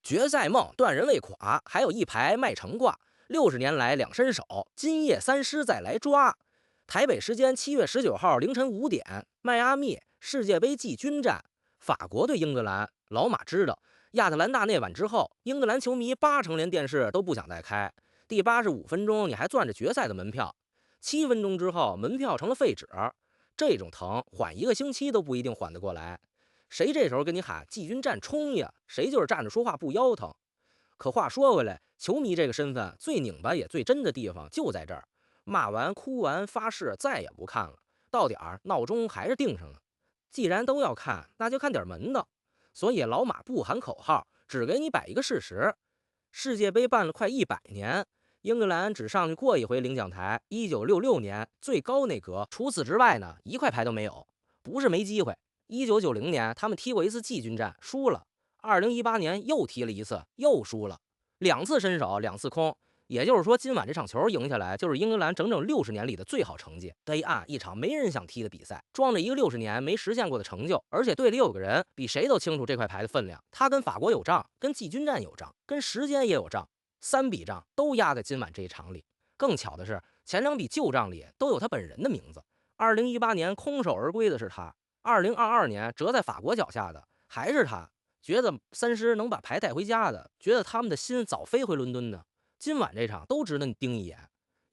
决赛梦断人未垮，还有一排麦城挂。60年来两身手，今夜三狮再来抓。台北时间7月19号凌晨5点，迈阿密世界杯季军战，法国对英格兰。老马知道亚特兰大那晚之后，英格兰球迷80%连电视都不想再开。第85分钟，你还攥着决赛的门票，7分钟之后，门票成了废纸。这种疼，缓1个星期都不一定缓得过来。谁这时候跟你喊季军战冲呀，谁就是站着说话不腰疼。可话说回来，球迷这个身份最拧巴也最真的地方就在这儿，骂完哭完发誓再也不看了，到点儿闹钟还是定上了。既然都要看，那就看点门道。所以老马不喊口号，只给你摆一个事实：世界杯办了快100年，英格兰只上去过一回领奖台，1966年最高那格，除此之外呢，一块牌都没有。不是没机会，1990年他们踢过一次季军战，输了；2018年又踢了一次，又输了，2次伸手，2次空。也就是说，今晚这场球赢下来，就是英格兰整整60年里的最好成绩。得按一场没人想踢的比赛，装着一个60年没实现过的成就，而且队里有个人比谁都清楚这块牌的分量，他跟法国有账，跟季军战有账，跟时间也有账，3笔账都压在今晚这一场里。更巧的是，前2笔旧账里都有他本人的名字。2018年空手而归的是他，2022年折在法国脚下的还是他。觉得三狮能把牌带回家的，觉得他们的心早飞回伦敦的。今晚这场都值得你盯一眼，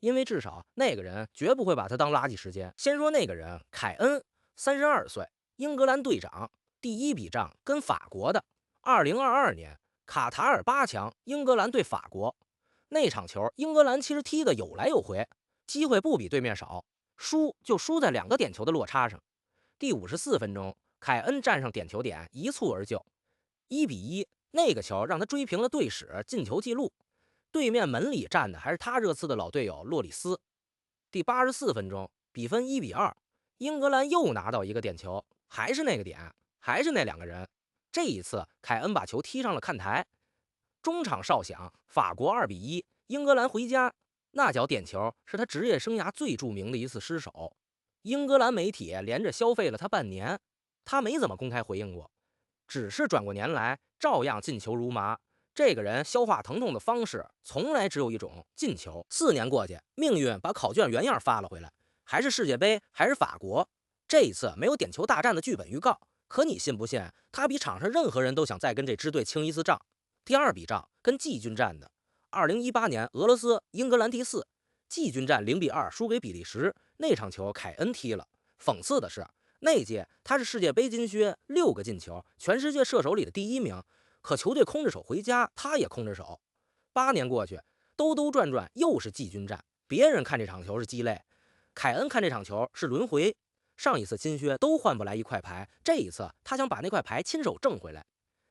因为至少那个人绝不会把他当垃圾时间。先说那个人，凯恩，32岁，英格兰队长，第1笔账跟法国的。2022年卡塔尔8强，英格兰对法国那场球，英格兰其实踢的有来有回，机会不比对面少，输就输在2个点球的落差上。第54分钟，凯恩站上点球点，一蹴而就，1-1。那个球让他追平了队史进球记录。对面门里站的还是他热刺的老队友洛里斯。第84分钟，比分1-2，英格兰又拿到一个点球，还是那个点，还是那2个人。这一次，凯恩把球踢上了看台。中场哨响，法国2-1，英格兰回家。那脚点球是他职业生涯最著名的一次失手。英格兰媒体连着消费了他半年，他没怎么公开回应过，只是转过年来照样进球如麻。这个人消化疼痛的方式从来只有一种，进球。4年过去，命运把考卷原样发了回来，还是世界杯，还是法国。这一次没有点球大战的剧本预告，可你信不信，他比场上任何人都想再跟这支队清一次账。第2笔账跟季军战的，2018年俄罗斯英格兰第4，季军战0-2输给比利时，那场球凯恩踢了。讽刺的是，那届他是世界杯金靴，6个进球，全世界射手里的第1名。可球队空着手回家，他也空着手。8年过去，兜兜转转又是季军战。别人看这场球是鸡肋，凯恩看这场球是轮回。上一次金靴都换不来一块牌，这一次他想把那块牌亲手挣回来。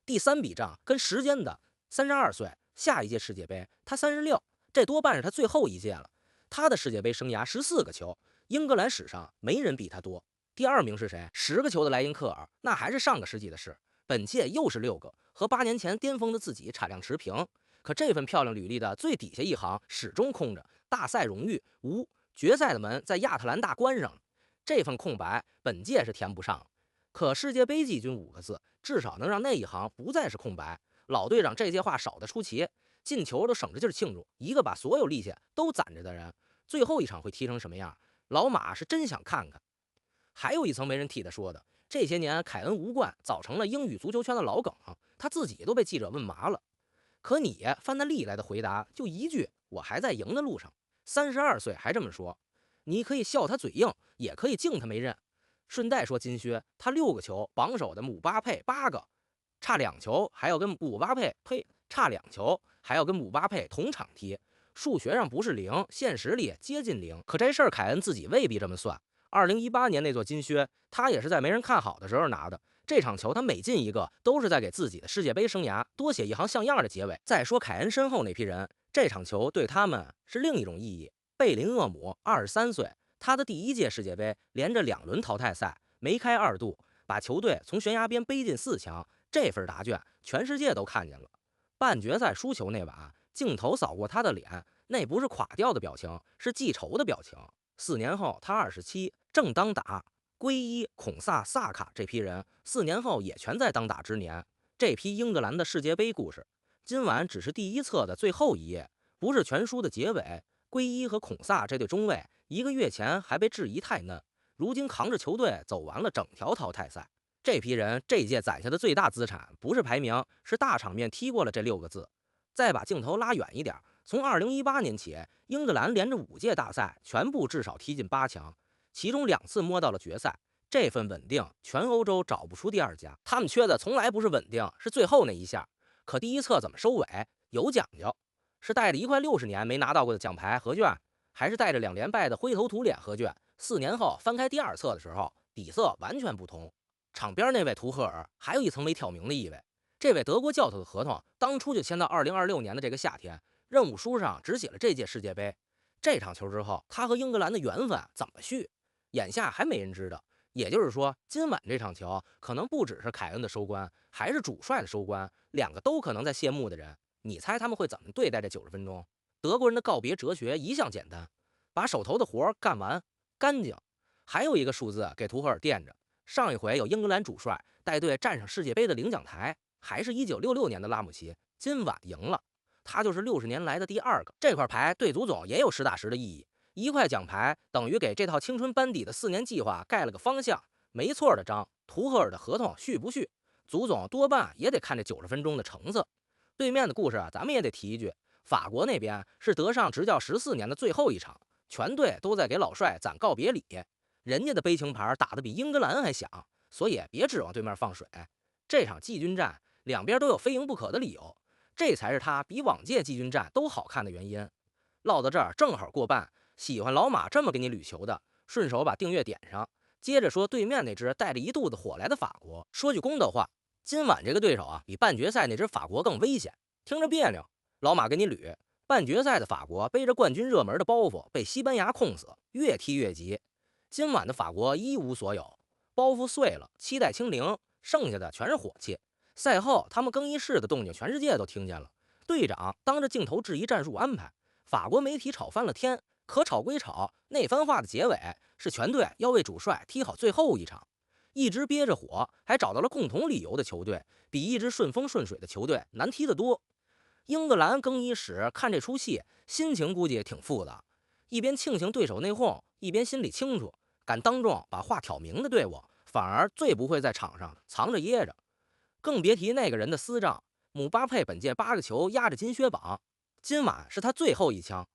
第3笔账跟时间的，32岁，下一届世界杯他36，这多半是他最后一届了。他的世界杯生涯14个球，英格兰史上没人比他多。第2名是谁？10个球的莱因克尔，那还是上个世纪的事。本届又是6个，和8年前巅峰的自己产量持平。可这份漂亮履历的最底下一行始终空着，大赛荣誉无，决赛的门在亚特兰大关上了。这份空白本届是填不上，可世界杯季军5个字，至少能让那一行不再是空白。老队长这届话少得出奇，进球都省着劲庆祝，一个把所有力气都攒着的人，最后一场会踢成什么样？老马是真想看看。还有一层没人替他说的，这些年凯恩无冠早成了英语足球圈的老梗，他自己都被记者问麻了。可你翻他历来的回答就一句：我还在赢的路上。32岁还这么说，你可以笑他嘴硬，也可以敬他没认。顺带说金靴，他6个球榜首的姆巴佩8个，差2球还要跟姆巴佩差2球还要跟姆巴佩同场踢。数学上不是0，现实里接近0。可这事儿凯恩自己未必这么算。2018年那座金靴，他也是在没人看好的时候拿的。这场球他每进一个，都是在给自己的世界杯生涯多写一行像样的结尾。再说凯恩身后那批人，这场球对他们是另一种意义。贝林厄姆23岁，他的第1届世界杯连着2轮淘汰赛，梅开2度，把球队从悬崖边背进4强。这份答卷，全世界都看见了。半决赛输球那晚，镜头扫过他的脸，那不是垮掉的表情，是记仇的表情。4年后，他27，正当打。圭伊、孔萨、萨卡这批人4年后也全在当打之年。这批英格兰的世界杯故事，今晚只是第一册的最后一页，不是全书的结尾。圭一和孔萨这对中卫1个月前还被质疑太嫩，如今扛着球队走完了整条淘汰赛。这批人这届攒下的最大资产不是排名，是大场面踢过了这6个字。再把镜头拉远一点，从2018年起，英格兰连着5届大赛全部至少踢进8强，其中2次摸到了决赛。这份稳定，全欧洲找不出第二家。他们缺的从来不是稳定，是最后那一下。可第一册怎么收尾？有讲究，是带着1块60年没拿到过的奖牌合卷，还是带着2连败的灰头土脸合卷？4年后翻开第2册的时候，底色完全不同。场边那位图赫尔还有一层没挑明的意味。这位德国教头的合同当初就签到2026年的这个夏天，任务书上只写了这届世界杯。这场球之后，他和英格兰的缘分怎么续？眼下还没人知道。也就是说，今晚这场球可能不只是凯恩的收官，还是主帅的收官，2个都可能在谢幕的人。你猜他们会怎么对待这90分钟？德国人的告别哲学一向简单，把手头的活干完干净。还有一个数字给图赫尔垫着，上一回有英格兰主帅带队站上世界杯的领奖台，还是1966年的拉姆齐，今晚赢了，他就是60年来的第2个。这块牌对足总也有实打实的意义。1块奖牌等于给这套青春班底的4年计划盖了个方向，没错的章。图赫尔的合同续不续，足总多半也得看这90分钟的成色。对面的故事咱们也得提一句，法国那边是德尚执教14年的最后一场，全队都在给老帅攒告别礼，人家的悲情牌打得比英格兰还响，所以别指望对面放水。这场季军战两边都有非赢不可的理由，这才是他比往届季军战都好看的原因。唠到这儿正好过半，喜欢老马这么给你捋球的，顺手把订阅点上。接着说对面那支带着一肚子火来的法国。说句公道话，今晚这个对手啊，比半决赛那支法国更危险。听着别扭，老马给你捋。半决赛的法国背着冠军热门的包袱，被西班牙控死，越踢越急。今晚的法国一无所有，包袱碎了，期待清零，剩下的全是火气。赛后他们更衣室的动静，全世界都听见了。队长当着镜头质疑战术安排，法国媒体吵翻了天。可吵归吵，那番话的结尾是全队要为主帅踢好最后一场。一直憋着火还找到了共同理由的球队，比一支顺风顺水的球队难踢得多。英格兰更衣室看这出戏，心情估计也挺复杂，一边庆幸对手内讧，一边心里清楚，敢当众把话挑明的队伍，反而最不会在场上藏着掖着。更别提那个人的私账，姆巴佩本届8个球压着金靴榜，今晚是他最后一枪。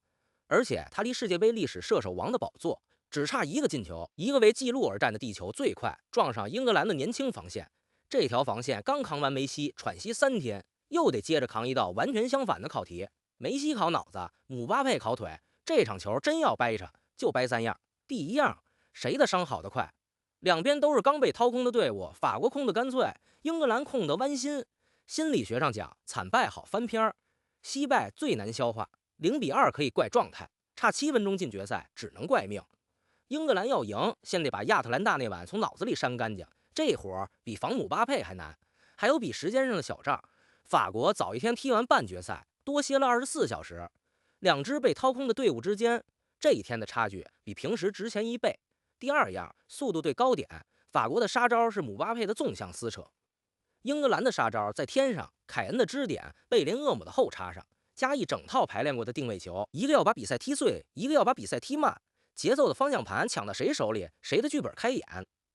而且他离世界杯历史射手王的宝座只差1个进球，一个为纪录而战的地球最快撞上英格兰的年轻防线。这条防线刚扛完梅西喘息3天，又得接着扛一道完全相反的考题。梅西考脑子，姆巴佩考腿，这场球真要掰扯，就掰3样。第一样，谁的伤好得快？两边都是刚被掏空的队伍，法国空得干脆，英格兰空得剜心。心理学上讲，惨败好翻篇，惜败最难消化。0-2可以怪状态，差7分钟进决赛只能怪命。英格兰要赢，先得把亚特兰大那晚从脑子里删干净，这活比防姆巴佩还难。还有比时间上的小账，法国早一天踢完半决赛，多歇了24小时。2支被掏空的队伍之间，这一天的差距比平时值钱1倍。第二样，速度对高点，法国的杀招是姆巴佩的纵向撕扯，英格兰的杀招在天上，凯恩的支点，贝林厄姆的后插上。加一整套排练过的定位球，一个要把比赛踢碎，一个要把比赛踢慢，节奏的方向盘抢到谁手里，谁的剧本开演。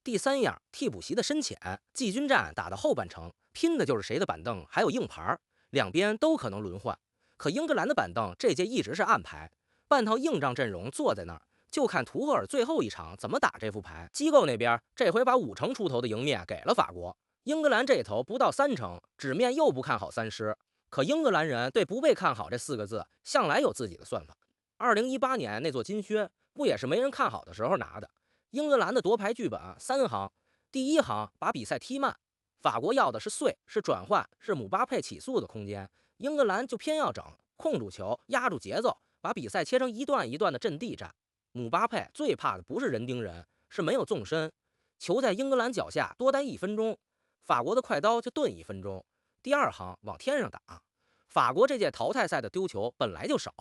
第三样，替补席的深浅，季军战打到后半程，拼的就是谁的板凳还有硬牌，两边都可能轮换。可英格兰的板凳这届一直是暗牌，半套硬仗阵容坐在那儿，就看图赫尔最后一场怎么打这副牌。机构那边这回把5成出头的赢面给了法国，英格兰这头不到3成，纸面又不看好3狮。可英格兰人对不被看好这4个字向来有自己的算法。2018年那座金靴不也是没人看好的时候拿的？英格兰的夺牌剧本3行，第一行把比赛踢慢，法国要的是碎，是转换，是姆巴佩起速的空间，英格兰就偏要整，控住球，压住节奏，把比赛切成一段一段的阵地战。姆巴佩最怕的不是人盯人，是没有纵深，球在英格兰脚下多待1分钟，法国的快刀就顿1分钟。第二行往天上打，法国这届淘汰赛的丢球本来就少，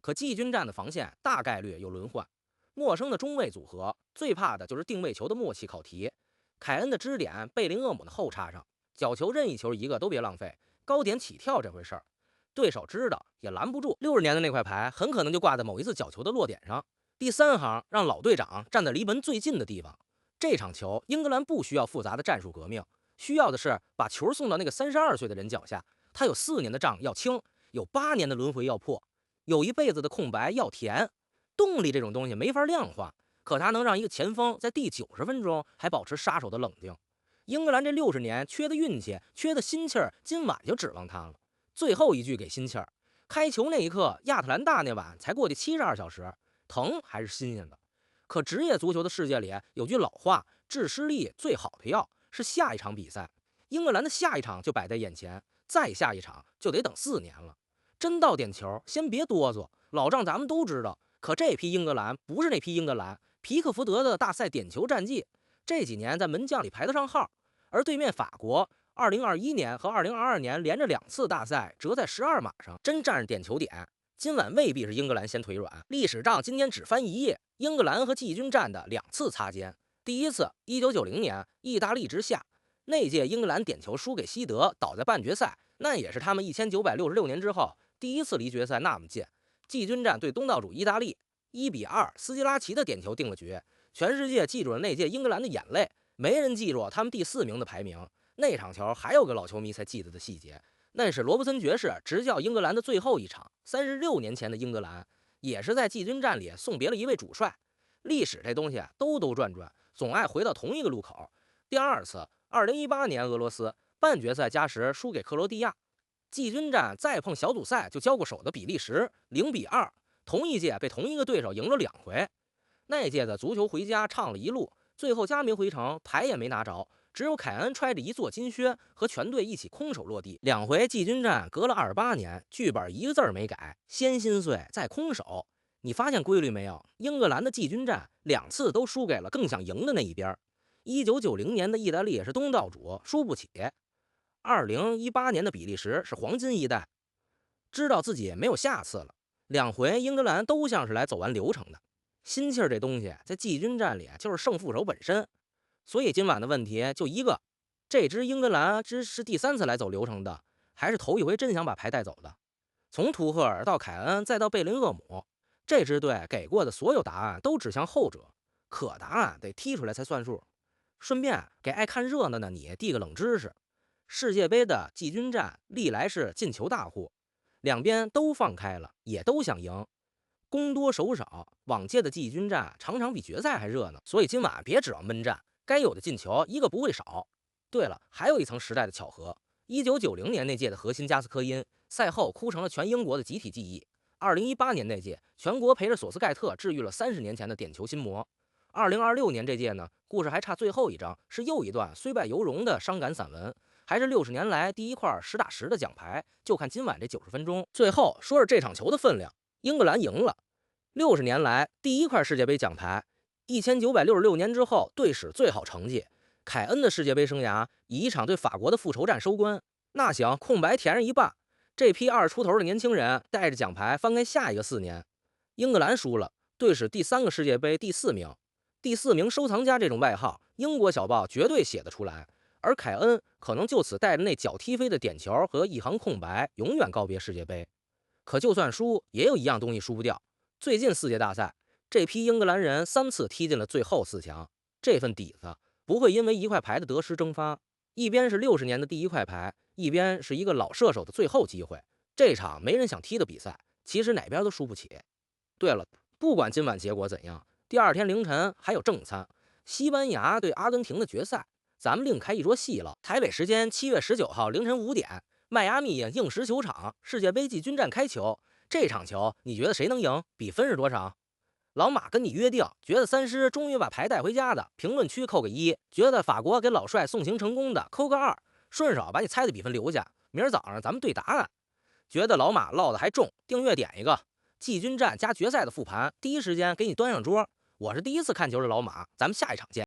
可季军战的防线大概率有轮换。陌生的中卫组合最怕的就是定位球的默契考题，凯恩的支点，贝林厄姆的后插上，角球任意球一个都别浪费，高点起跳这回事儿。对手知道也拦不住，60年的那块牌很可能就挂在某一次角球的落点上。第3行让老队长站在离门最近的地方。这场球，英格兰不需要复杂的战术革命，需要的是把球送到那个32岁的人脚下。他有4年的账要清，有8年的轮回要破，有一辈子的空白要填。动力这种东西没法量化，可它能让一个前锋在第90分钟还保持杀手的冷静。英格兰这60年缺的运气，缺的心气儿，今晚就指望他了。最后一句给心气儿，开球那一刻，亚特兰大那晚才过去72小时，疼还是新鲜的。可职业足球的世界里有句老话，治失利最好的药是下一场比赛。英格兰的下一场就摆在眼前，再下一场就得等4年了。真到点球，先别哆嗦，老账咱们都知道。可这批英格兰不是那批英格兰，皮克福德的大赛点球战绩这几年在门将里排得上号，而对面法国2021年和2022年连着2次大赛折在12码上，真占着点球点。今晚未必是英格兰先腿软，历史账今天只翻一页，英格兰和季军战的2次擦肩。第一次1990年意大利之下，那届英格兰点球输给西德，倒在半决赛，那也是他们1966年之后第一次离决赛那么近。季军战对东道主意大利1-2，斯基拉奇的点球定了局。全世界记住了那届英格兰的眼泪，没人记住他们第4名的排名。那场球还有个老球迷才记得的细节，那是罗伯森爵士执教英格兰的最后一场。36年前的英格兰也是在季军战里送别了一位主帅。历史这东西兜兜转转，总爱回到同一个路口。第2次2018年俄罗斯半决赛加时输给克罗地亚，季军战再碰小组赛就交过手的比利时0-2，同一届被同一个对手赢了2回。那届的足球回家唱了一路，最后加名回城牌也没拿着，只有凯恩揣着一座金靴和全队一起空手落地。2回季军战隔了28年，剧本一个字没改，先心碎再空手。你发现规律没有？英格兰的季军战2次都输给了更想赢的那一边。1990年的意大利是东道主，输不起。2018年的比利时是黄金一代，知道自己没有下次了。2回英格兰都像是来走完流程的。心气儿这东西在季军战里就是胜负手本身。所以今晚的问题就一个，这支英格兰是第3次来走流程的，还是头一回真想把牌带走的？从图赫尔到凯恩再到贝林厄姆，这支队给过的所有答案都指向后者，可答案得踢出来才算数。顺便给爱看热闹的你递个冷知识，世界杯的季军战历来是进球大户，两边都放开了，也都想赢，攻多守少，往届的季军战常常比决赛还热闹。所以今晚别指望闷战，该有的进球一个不会少。对了，还有一层时代的巧合，1990年那届的核心加斯科因赛后哭成了全英国的集体记忆。2018年那届，全国陪着索斯盖特治愈了30年前的点球心魔。2026年这届呢，故事还差最后一章，是又一段虽败犹荣的伤感散文，还是60年来第一块实打实的奖牌，就看今晚这90分钟。最后说说这场球的分量，英格兰赢了，60年来第一块世界杯奖牌，1966年之后队史最好成绩。凯恩的世界杯生涯以一场对法国的复仇战收官。那行，空白填上一半，这批20出头的年轻人带着奖牌翻开下一个4年。英格兰输了，队史第3个世界杯第4名。第4名收藏家这种外号，英国小报绝对写得出来。而凯恩可能就此带着那脚踢飞的点球和一行空白，永远告别世界杯。可就算输，也有一样东西输不掉。最近4届大赛，这批英格兰人3次踢进了最后4强，这份底子不会因为一块牌的得失蒸发。一边是60年的第一块牌，一边是一个老射手的最后机会。这场没人想踢的比赛，其实哪边都输不起。对了，不管今晚结果怎样，第2天凌晨还有正餐，西班牙对阿根廷的决赛，咱们另开一桌戏了。台北时间7月19号凌晨5点，迈阿密硬石球场世界杯季军战开球。这场球你觉得谁能赢？比分是多少？老马跟你约定，觉得三狮终于把牌带回家的，评论区扣个1；觉得法国给老帅送行成功的，扣个2。顺手把你猜的比分留下，明儿早上咱们对答案。觉得老马唠的还重，订阅点一个。季军战加决赛的复盘，第一时间给你端上桌。我是第一次看球的老马，咱们下一场见。